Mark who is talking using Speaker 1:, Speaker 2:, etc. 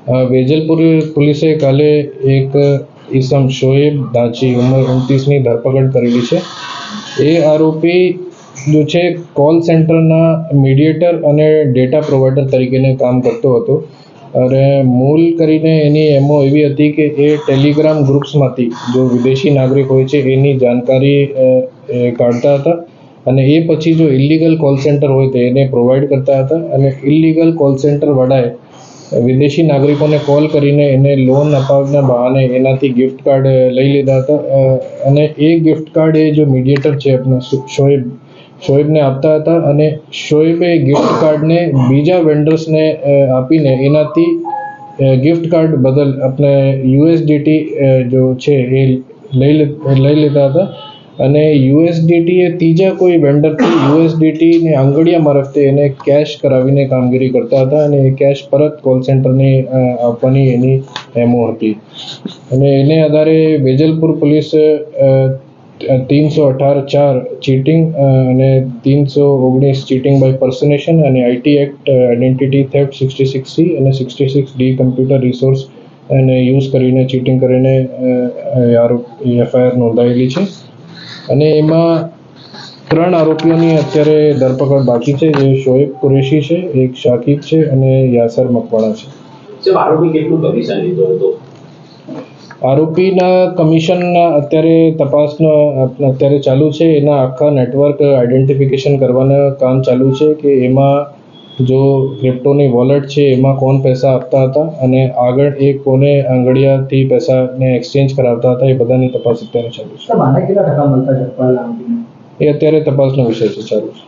Speaker 1: વેજલપુર પોલીસે કાલે એક ઈસમ શોએબ દાંચી ઉંમર 29ની ધરપકડ કરેલી છે. એ આરોપી जो છે કોલ સેન્ટરના મીડિયેટર અને ડેટા પ્રોવાઈડર તરીકેને કામ કરતો હતો અને મૂળ કરીને એની એમો એવી હતી કે એ ટેલિગ્રામ ગ્રુપ્સમાંથી જો વિદેશી નાગરિક હોય છે એની જાણકારી કાઢતા હતા અને એ પછી જો ઇલીગલ કોલ સેન્ટર હોય તો એને પ્રોવાઈડ કરતા હતા અને ઇલીગલ કોલ સેન્ટરવાળાએ વિદેશી નાગરિકોને કોલ કરીને એને લોન અપાવવાના બહાને એનાથી ગિફ્ટ કાર્ડ લઈ લીધા હતા અને એ ગિફ્ટ કાર્ડ એ જો મીડિયેટર છે આપણા શોએબને આપતા હતા અને શોએબે ગિફ્ટ કાર્ડને બીજા વેન્ડર્સને આપીને એનાથી ગિફ્ટ કાર્ડ બદલ આપણે યુએસડીટી જો છે એ લઈ લેતા હતા અને યુએસડીટી એ ત્રીજા કોઈ વેન્ડરથી યુએસડીટીને આંગળીયા મારફતે એને કેશ કરાવીને કામગીરી કરતા હતા અને એ કેશ પરત કોલ સેન્ટરને આપવાની એની એમો હતી અને એને આધારે વેજલપુર પોલીસ 318(4) ચીટિંગ અને 319 ચીટિંગ બાય પર્સનેશન અને IT act identity theft 66C અને 66D કમ્પ્યુટર રિસોર્સ અને યુઝ કરીને ચીટિંગ કરીને એફઆઈઆર નોંધાયેલી છે અને એમાં 3 આરોપીઓની અત્યારે ધરપકડ બાકી છે. જે શોએબ કુરેશી છે, એક શાકિબ છે અને યાસર મકવાણા છે.
Speaker 2: આરોપી કેટલું કમિશન લીધો હતો?
Speaker 1: આરોપીના કમિશનના અત્યારે તપાસનો અત્યારે ચાલુ છે. એના આખા નેટવર્ક આઈડેન્ટિફિકેશન કરવાના કામ ચાલુ છે કે એમાં જો ક્રિપ્ટોની વોલેટ છે એમાં કોણ પૈસા આપતા હતા અને આગળ એ કોને આંગળીયાથી પૈસાને એક્સચેન્જ કરાવતા હતા એ બધાની તપાસ અત્યારે ચાલુ છે. એ અત્યારે તપાસનો વિષય છે ચાલુ છે.